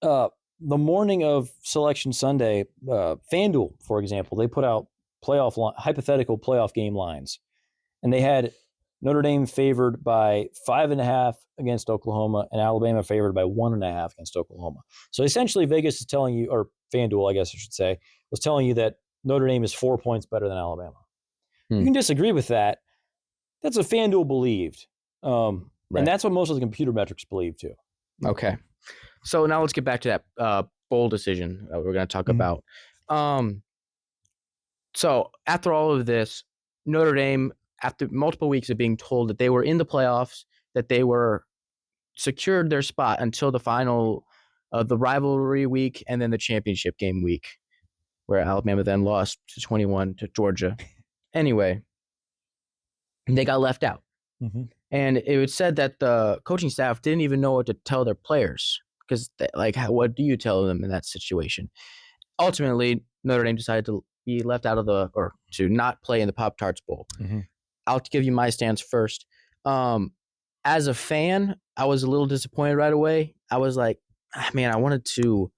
the morning of Selection Sunday, FanDuel, for example, they put out hypothetical playoff game lines, and they had Notre Dame favored by 5.5 against Oklahoma, and Alabama favored by 1.5 against Oklahoma. So essentially, Vegas is telling you, or FanDuel, I guess I should say, was telling you that Notre Dame is 4 points better than Alabama. You can disagree with that. That's what FanDuel believed. Right. And that's what most of the computer metrics believe too. Okay. So now let's get back to that bowl decision that we're going to talk about. So after all of this, Notre Dame, after multiple weeks of being told that they were in the playoffs, that they were secured their spot until the final of the rivalry week and then the championship game week, where Alabama then lost to 21 to Georgia. Anyway, they got left out. Mm-hmm. And it was said that the coaching staff didn't even know what to tell their players, because, what do you tell them in that situation? Ultimately, Notre Dame decided to be left out of to not play in the Pop-Tarts Bowl. Mm-hmm. I'll give you my stance first. As a fan, I was a little disappointed right away. I was like, man, I wanted to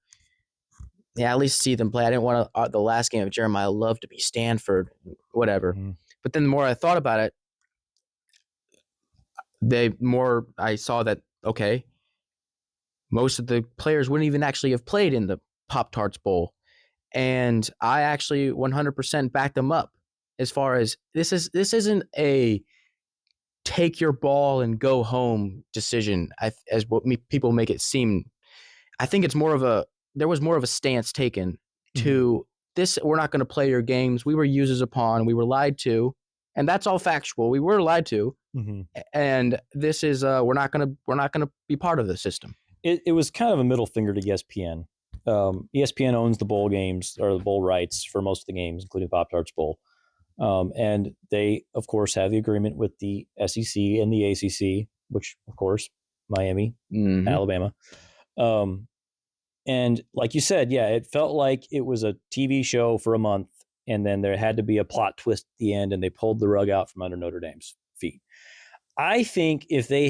at least see them play. I didn't want the last game of Jeremiah Love to be Stanford, whatever. Mm-hmm. But then the more I thought about it, I saw that, okay, most of the players wouldn't even actually have played in the Pop-Tarts Bowl. And I actually 100% backed them up, as far as this isn't a take your ball and go home decision, as what people make it seem. I think it's there was more of a stance taken to this. We're not going to play your games. We were used as a pawn. We were lied to. and that's all factual. We were lied to, and this is we're not gonna be part of the system. It was kind of a middle finger to ESPN. ESPN owns the bowl games or the bowl rights for most of the games, including Pop-Tarts Bowl. And they, of course, have the agreement with the SEC and the ACC, which, of course, Miami, Alabama. And like you said, yeah, it felt like it was a TV show for a month, and then there had to be a plot twist at the end, and they pulled the rug out from under Notre Dame's feet. I think if they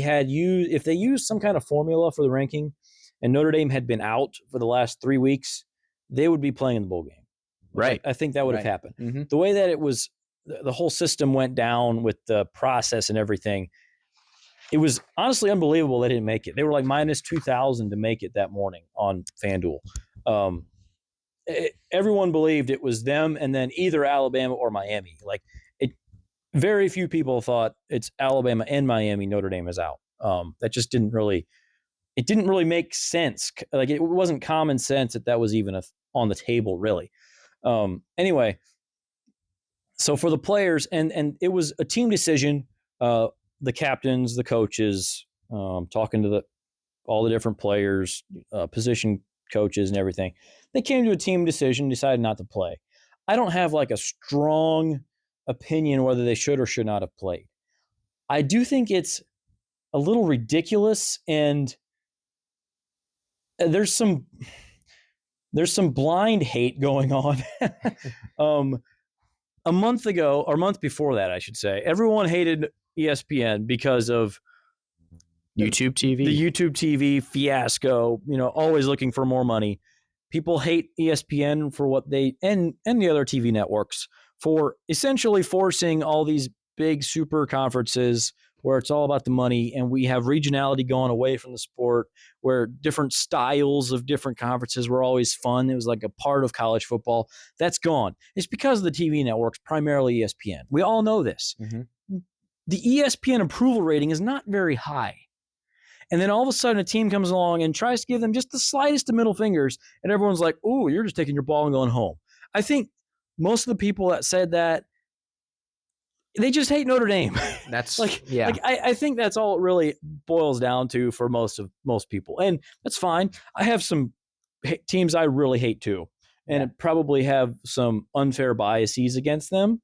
used some kind of formula for the ranking, and Notre Dame had been out for the last 3 weeks, they would be playing in the bowl game. Right. I think that would have happened. The way that it was, the whole system went down with the process and everything. It was honestly unbelievable they didn't make it. They were like minus 2,000 to make it that morning on FanDuel. Everyone believed it was them and then either Alabama or Miami. Like very few people thought it's Alabama and Miami. Notre Dame is out. That just didn't really make sense. Like it wasn't common sense that was even on the table, really. Anyway, so for the players, and it was a team decision. The captains, the coaches, talking to all the different players, position coaches, and everything. They came to a team decision, decided not to play. I don't have like a strong opinion whether they should or should not have played. I do think it's a little ridiculous, and there's some blind hate going on. A month ago, or a month before that, I should say, everyone hated ESPN because of YouTube TV. The YouTube TV fiasco, always looking for more money. People hate ESPN for what they and the other TV networks for essentially forcing all these big super conferences where it's all about the money, and we have regionality going away from the sport where different styles of different conferences were always fun. It was like a part of college football. That's gone. It's because of the TV networks, primarily ESPN. We all know this. The ESPN approval rating is not very high. And then all of a sudden a team comes along and tries to give them just the slightest of middle fingers, and everyone's like, "Oh, you're just taking your ball and going home." I think most of the people that said that, they just hate Notre Dame. That's I think that's all it really boils down to for most people, and that's fine. I have some teams I really hate too, and probably have some unfair biases against them.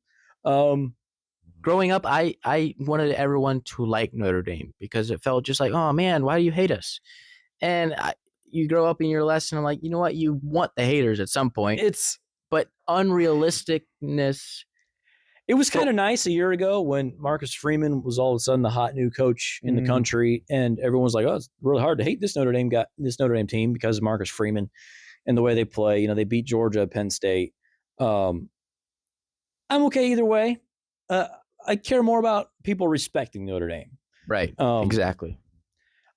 Growing up, I wanted everyone to like Notre Dame because it felt just like, oh man, why do you hate us? And you grow up in your lesson, I'm like, you know what? You want the haters at some point. But unrealisticness. It was kind of nice a year ago when Marcus Freeman was all of a sudden the hot new coach in the country, and everyone was like, "Oh, it's really hard to hate this Notre Dame team because of Marcus Freeman and the way they play." They beat Georgia, Penn State. I'm okay either way. I care more about people respecting Notre Dame. Right. Exactly.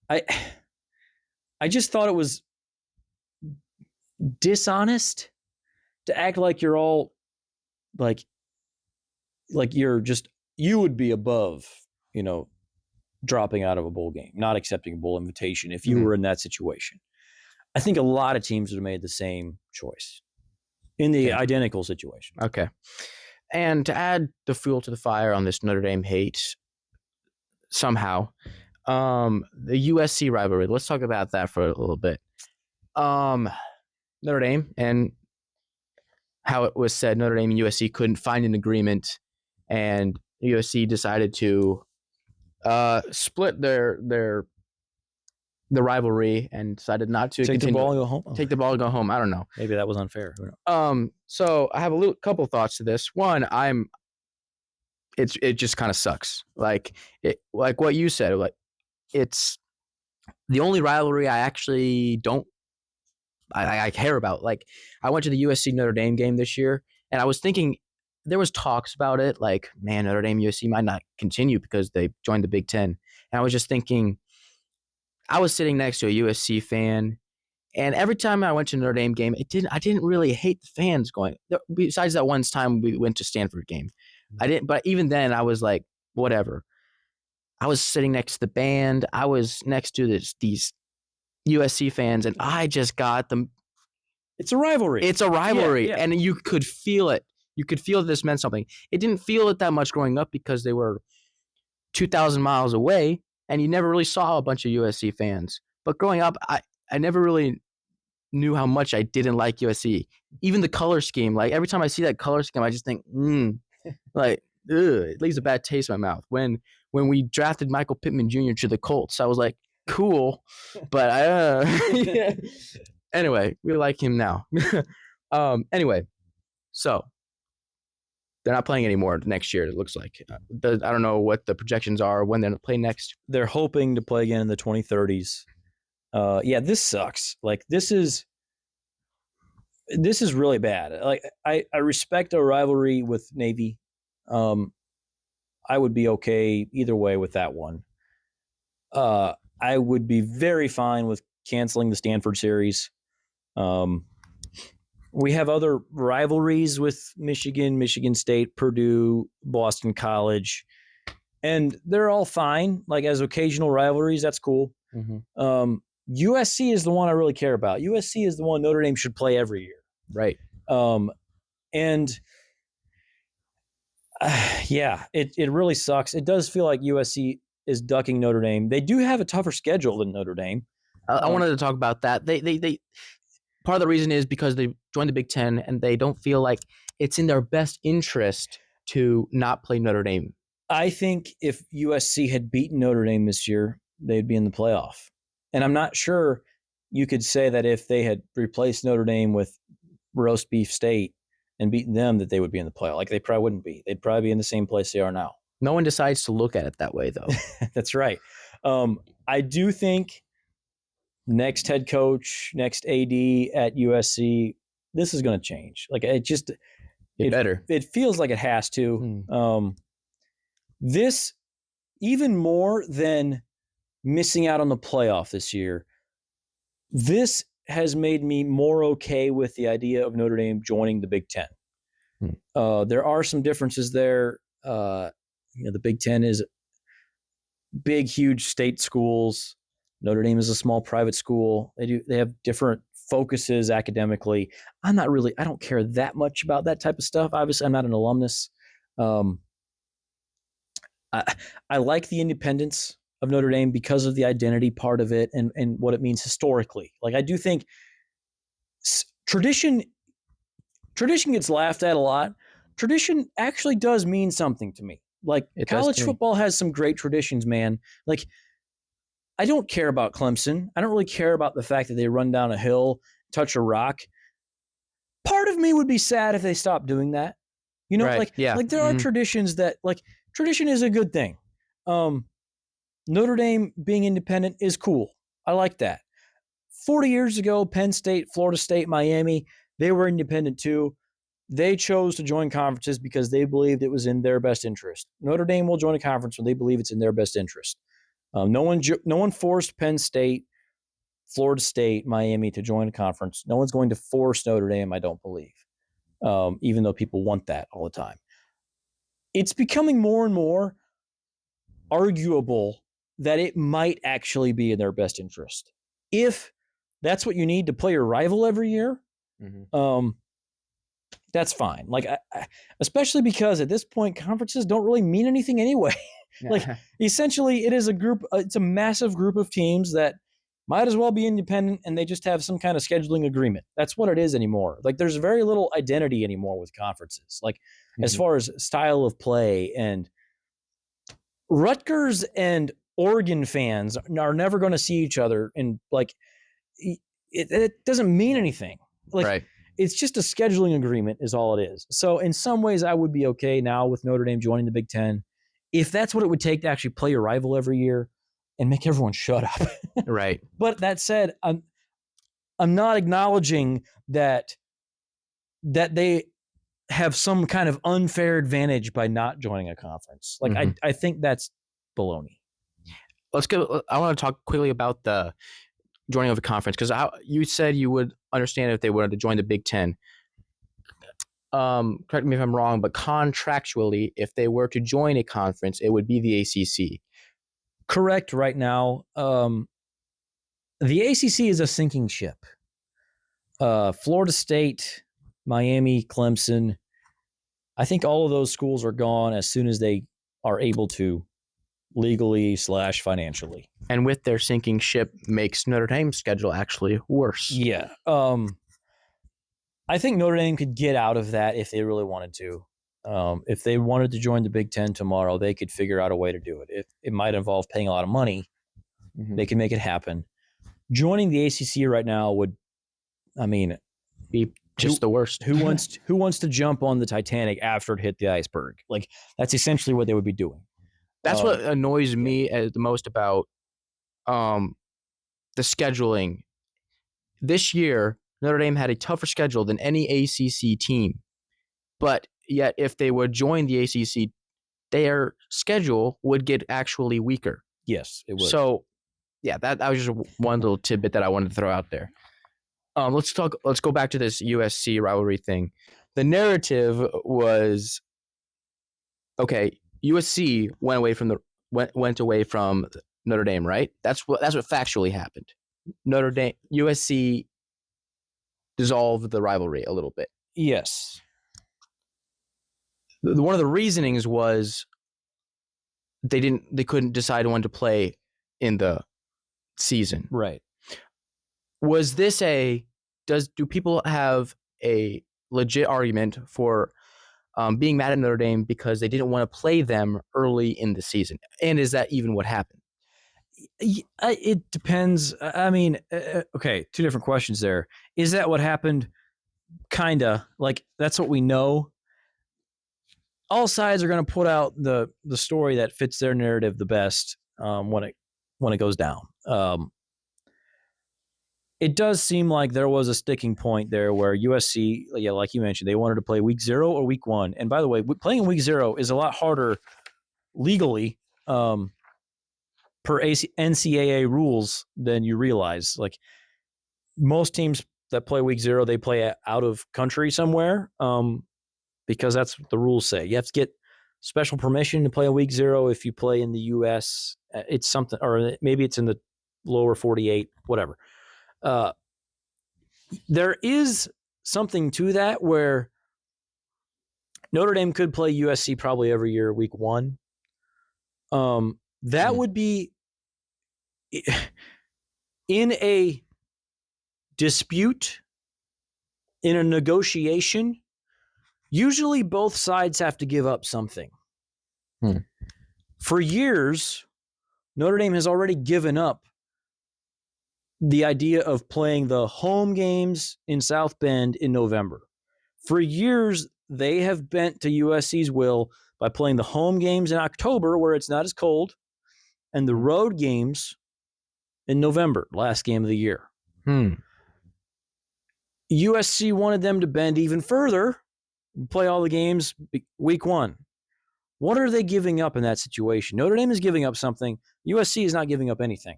I just thought it was dishonest to act like you're all like you would be above, dropping out of a bowl game, not accepting a bowl invitation if you were in that situation. I think a lot of teams would have made the same choice in the identical situation. Okay. And to add the fuel to the fire on this Notre Dame hate, somehow, the USC rivalry. Let's talk about that for a little bit. Notre Dame, and how it was said Notre Dame and USC couldn't find an agreement, and USC decided to split the rivalry and decided not to take the ball and go home. Take the ball and go home. I don't know. Maybe that was unfair. So I have a couple thoughts to this. One, it just kind of sucks. Like what you said. Like it's the only rivalry I actually don't. I care about. Like I went to the USC Notre Dame game this year, and I was thinking there was talks about it. Like, man, Notre Dame USC might not continue because they joined the Big Ten. And I was just thinking, I was sitting next to a USC fan, and every time I went to a Notre Dame game, I didn't really hate the fans going. Besides that one time we went to Stanford game, I didn't. But even then, I was like, whatever. I was sitting next to the band. I was next to these USC fans, and I just got them. It's a rivalry. Yeah. And you could feel it. You could feel that this meant something. It didn't feel it that much growing up because they were 2,000 miles away, and you never really saw a bunch of USC fans. But growing up, I never really knew how much I didn't like USC. Even the color scheme, like every time I see that color scheme, I just think, like, ugh, it leaves a bad taste in my mouth. When we drafted Michael Pittman Jr. to the Colts, I was like, cool, but yeah. Anyway, we like him now. Anyway, so they're not playing anymore next year, it looks like. I don't know what the projections are when they're going to play next. They're hoping to play again in the 2030s. Yeah, this sucks. Like, this is really bad. Like, I respect a rivalry with Navy. I would be okay either way with that one. I would be very fine with canceling the Stanford series. We have other rivalries with Michigan, Michigan State, Purdue, Boston College, and they're all fine. Like, as occasional rivalries, that's cool. Mm-hmm. USC is the one I really care about. USC is the one Notre Dame should play every year. Right. And yeah, it really sucks. It does feel like USC is ducking Notre Dame. They do have a tougher schedule than Notre Dame. I wanted to talk about that. They part of the reason is because they joined the Big Ten and they don't feel like it's in their best interest to not play Notre Dame. I think if USC had beaten Notre Dame this year, they'd be in the playoff. And I'm not sure you could say that if they had replaced Notre Dame with Roast Beef State and beaten them, that they would be in the playoff. Like, they probably wouldn't be. They'd probably be in the same place they are now. No one decides to look at it that way, though. That's right. I do think next head coach, next AD at USC, this is going to change. Like, it better. It feels like it has to. This, even more than missing out on the playoff this year, this has made me more okay with the idea of Notre Dame joining the Big Ten. There are some differences there. The Big Ten is big, huge state schools. Notre Dame is a small private school. They have different focuses academically. I don't care that much about that type of stuff. Obviously, I'm not an alumnus. I like the independence of Notre Dame because of the identity part of it and what it means historically. Like, I do think tradition gets laughed at a lot. Tradition actually does mean something to me. Like, college football has some great traditions, man. Like, I don't care about Clemson. I don't really care about the fact that they run down a hill, touch a rock. Part of me would be sad if they stopped doing that. You know, right. Like there are traditions that, like, tradition is a good thing. Notre Dame being independent is cool. I like that. 40 years ago, Penn State, Florida State, Miami, they were independent too. They chose to join conferences because they believed it was in their best interest. Notre Dame will join a conference when they believe it's in their best interest. No one forced Penn State, Florida State, Miami to join a conference. No one's going to force Notre Dame, I don't believe, even though people want that all the time. It's becoming more and more arguable that it might actually be in their best interest. If that's what you need to play your rival every year, that's fine. Like, especially because at this point, conferences don't really mean anything anyway. Like, essentially, it is it's a massive group of teams that might as well be independent, and they just have some kind of scheduling agreement. That's what it is anymore. Like, there's very little identity anymore with conferences. Like, as far as style of play, and Rutgers and Oregon fans are never going to see each other, and like, it doesn't mean anything. Like, right. It's just a scheduling agreement is all it is. So in some ways, I would be okay now with Notre Dame joining the Big Ten, if that's what it would take to actually play your rival every year and make everyone shut up. Right. But that said, I'm not acknowledging that they have some kind of unfair advantage by not joining a conference. Like, I think that's baloney. Let's go. I want to talk quickly about the joining of a conference, because you said you would understand if they wanted to join the Big Ten. Correct me if I'm wrong, but contractually, if they were to join a conference, it would be the ACC. Correct. Right now, the ACC is a sinking ship. Florida State, Miami, Clemson, I think all of those schools are gone as soon as they are able to, legally / financially. And with their sinking ship, makes Notre Dame's schedule actually worse. Yeah. I think Notre Dame could get out of that if they really wanted to. If they wanted to join the Big Ten tomorrow, they could figure out a way to do it. It might involve paying a lot of money. They can make it happen. Joining the ACC right now would, Be just the worst. Who wants to jump on the Titanic after it hit the iceberg? Like, that's essentially what they would be doing. That's what annoys me the most about the scheduling. This year, Notre Dame had a tougher schedule than any ACC team. But yet, if they would join the ACC, their schedule would get actually weaker. Yes, it would. So, yeah, that was just one little tidbit that I wanted to throw out there. Let's go back to this USC rivalry thing. The narrative was, okay, USC went away from Notre Dame, right? That's what factually happened. USC dissolved the rivalry a little bit. Yes. One of the reasonings was they couldn't decide when to play in the season. Right. Was this do people have a legit argument for being mad at Notre Dame because they didn't want to play them early in the season? And is that even what happened? It depends. Okay, two different questions there. Is that what happened? Kinda. Like, that's what we know. All sides are going to put out the story that fits their narrative the best when it goes down. It does seem like there was a sticking point there where USC, like you mentioned, they wanted to play week 0 or week 1. And by the way, playing week 0 is a lot harder legally per NCAA rules than you realize. Like, most teams that play week 0, they play out of country somewhere because that's what the rules say. You have to get special permission to play a week 0 if you play in the U.S. It's something, or maybe it's in the lower 48, whatever. There is something to that where Notre Dame could play USC probably every year, week 1. That would be in a dispute, in a negotiation. Usually both sides have to give up something. For years, Notre Dame has already given up the idea of playing the home games in South Bend in November. For years, they have bent to USC's will by playing the home games in October, where it's not as cold, and the road games in November, last game of the year. USC wanted them to bend even further, play all the games week 1. What are they giving up in that situation? Notre Dame is giving up something. USC is not giving up anything.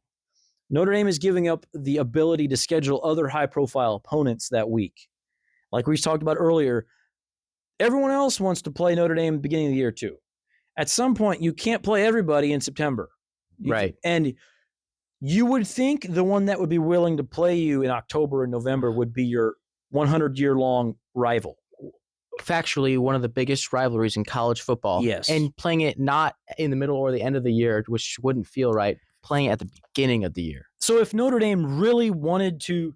Notre Dame is giving up the ability to schedule other high-profile opponents that week. Like we talked about earlier, everyone else wants to play Notre Dame at the beginning of the year too. At some point, you can't play everybody in September. Right. And you would think the one that would be willing to play you in October and November would be your 100-year-long rival. Factually, one of the biggest rivalries in college football. Yes. And playing it not in the middle or the end of the year, which wouldn't feel right, playing it at the beginning of the year. So if Notre Dame really wanted to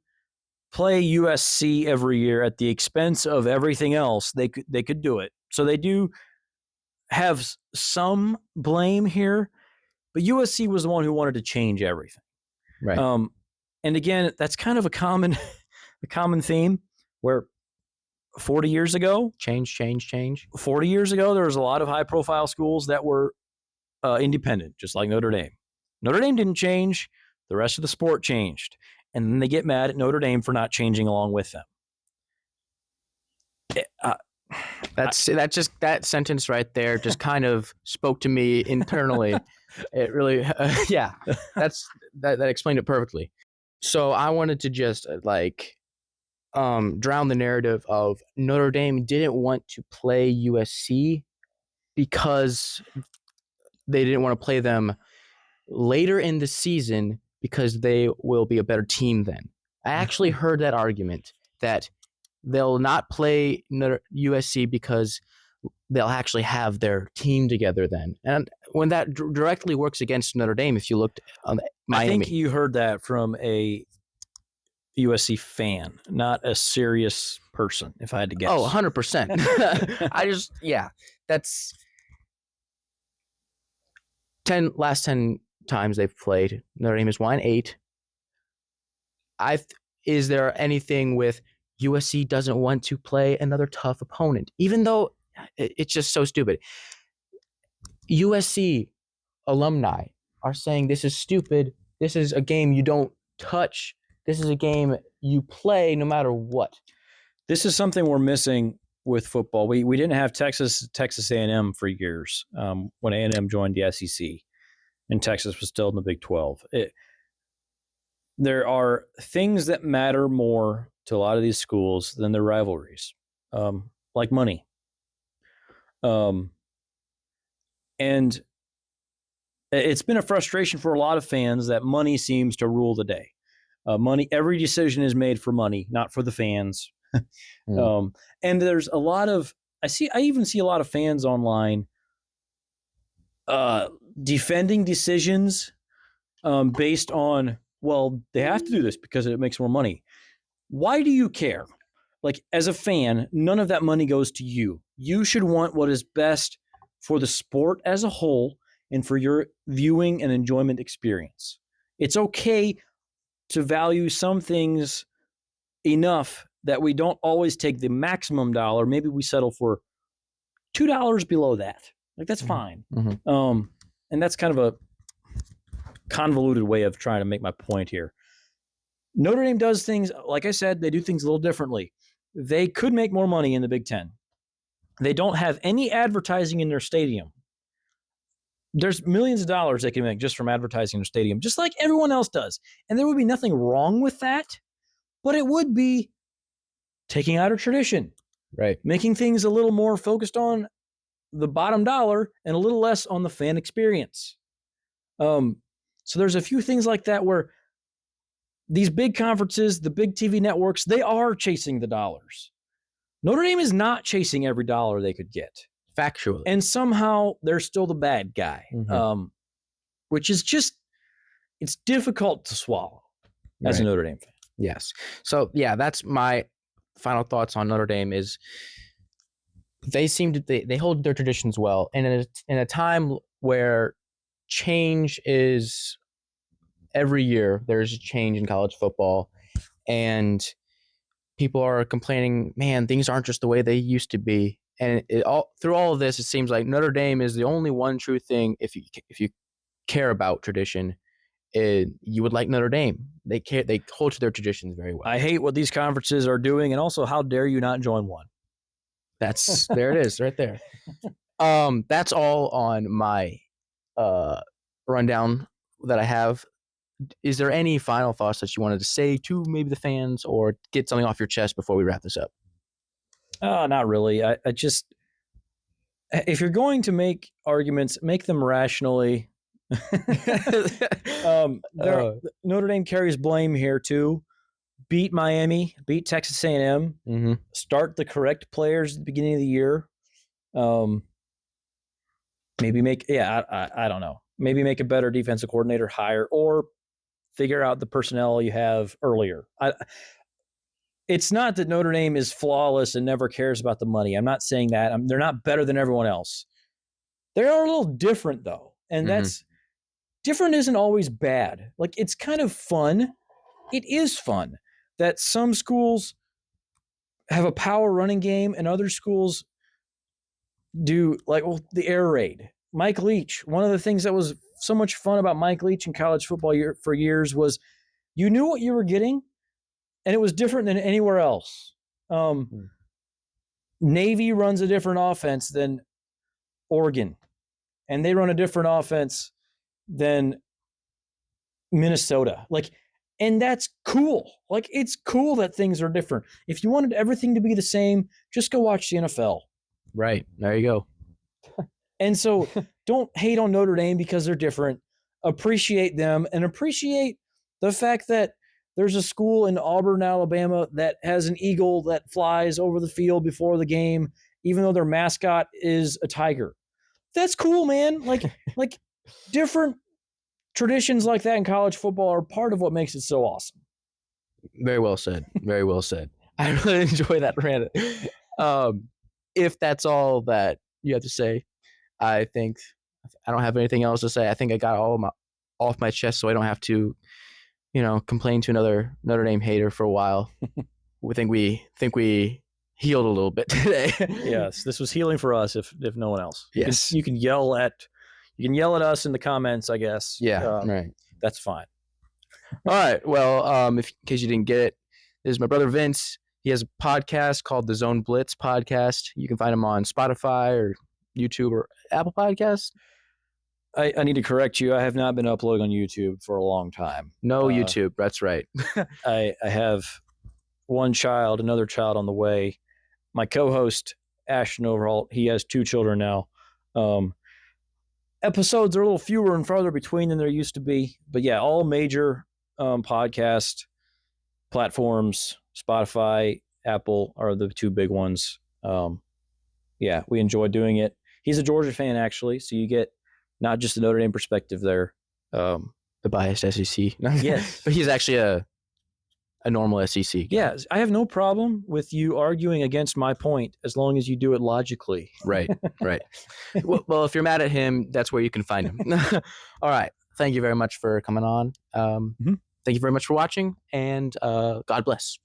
play USC every year at the expense of everything else, they could do it. So they do have some blame here, but USC was the one who wanted to change everything. Right. And again, that's kind of a common theme where 40 years ago, change. 40 years ago, there was a lot of high-profile schools that were independent, just like Notre Dame. Notre Dame didn't change. The rest of the sport changed. And then they get mad at Notre Dame for not changing along with them. That sentence right there just kind of spoke to me internally. It really, that explained it perfectly. So I wanted to just drown the narrative of Notre Dame didn't want to play USC because they didn't want to play them later in the season because they will be a better team then. I actually heard that argument that they'll not play USC because they'll actually have their team together then. And when that directly works against Notre Dame, if you looked on Miami. I think you heard that from a USC fan, not a serious person, if I had to guess. Oh, 100%. That's last 10 times they've played. Notre Dame has won 8. Is there anything with USC doesn't want to play another tough opponent, even though it's just so stupid? USC alumni are saying this is stupid. This is a game you don't touch. This is a game you play no matter what. This is something we're missing with football. We didn't have Texas A&M for years when A&M joined the SEC, and Texas was still in the Big 12. There are things that matter more to a lot of these schools than their rivalries, like money. And it's been a frustration for a lot of fans that money seems to rule the day. Every decision is made for money, not for the fans. And there's a lot of, I even see a lot of fans online defending decisions based on, well, they have to do this because it makes more money. Why do you care? Like, as a fan, none of that money goes to you. You should want what is best for the sport as a whole and for your viewing and enjoyment experience. It's okay to value some things enough that we don't always take the maximum dollar. Maybe we settle for $2 below that. Like, that's fine. Mm-hmm. And that's kind of a convoluted way of trying to make my point here. Notre Dame does things, like I said, they do things a little differently. They could make more money in the Big Ten. They don't have any advertising in their stadium. There's millions of dollars they can make just from advertising in their stadium, just like everyone else does. And there would be nothing wrong with that, but it would be taking out a tradition, right? Making things a little more focused on the bottom dollar and a little less on the fan experience. So there's a few things like that where these big conferences, the big TV networks, they are chasing the dollars. Notre Dame is not chasing every dollar they could get. Factually. And somehow they're still the bad guy, which is just, it's difficult to swallow as a Notre Dame fan. Yes. So, yeah, that's my final thoughts on Notre Dame is they seem to, they hold their traditions well. And in a time where change is every year, there's a change in college football and people are complaining, man, things aren't just the way they used to be. And through all of this, it seems like Notre Dame is the only one true thing. If you care about tradition, you would like Notre Dame. They hold to their traditions very well. I hate what these conferences are doing, and also, how dare you not join one? There it is, right there. That's all on my rundown that I have. Is there any final thoughts that you wanted to say to maybe the fans, or get something off your chest before we wrap this up? Not really. I just, if you're going to make arguments, make them rationally. Notre Dame carries blame here too. Beat Miami, beat Texas A&M, start the correct players at the beginning of the year. Maybe I don't know. Maybe make a better defensive coordinator, hire, or figure out the personnel you have earlier. It's not that Notre Dame is flawless and never cares about the money. I'm not saying that. They're not better than everyone else. They are a little different, though. And that's different isn't always bad. Like, it's kind of fun. It is fun that some schools have a power running game and other schools do, like, the air raid. Mike Leach, one of the things that was so much fun about Mike Leach in college football for years was you knew what you were getting, and it was different than anywhere else. Navy runs a different offense than Oregon, and they run a different offense than Minnesota. Like, and that's cool. Like, it's cool that things are different. If you wanted everything to be the same, just go watch the NFL. Right. There you go. And so don't hate on Notre Dame because they're different. Appreciate them and appreciate the fact that there's a school in Auburn, Alabama that has an eagle that flies over the field before the game even though their mascot is a tiger. That's cool, man. Like different traditions like that in college football are part of what makes it so awesome. Very well said. Very well said. I really enjoy that rant. If that's all that you have to say, I think I don't have anything else to say. I think I got all off my chest, so I don't have to, complain to another Notre Dame hater for a while. We think we healed a little bit today. Yes, this was healing for us, if no one else. Yes, you can yell at us in the comments, I guess. Yeah, right. That's fine. All right. Well, in case you didn't get it, this is my brother Vince. He has a podcast called the Zone Blitz Podcast. You can find him on Spotify or YouTube or Apple Podcasts. I need to correct you. I have not been uploading on YouTube for a long time. No YouTube. That's right. I have another child on the way. My co-host, Ashton Overholt, he has 2 children now. Episodes are a little fewer and farther between than there used to be. But yeah, all major podcast platforms, Spotify, Apple are the 2 big ones. Yeah, we enjoy doing it. He's a Georgia fan, actually, so you get not just the Notre Dame perspective there. The biased SEC. Yes. But he's actually a normal SEC guy. Yeah, I have no problem with you arguing against my point as long as you do it logically. Right. Well, if you're mad at him, that's where you can find him. All right. Thank you very much for coming on. Thank you very much for watching, and God bless.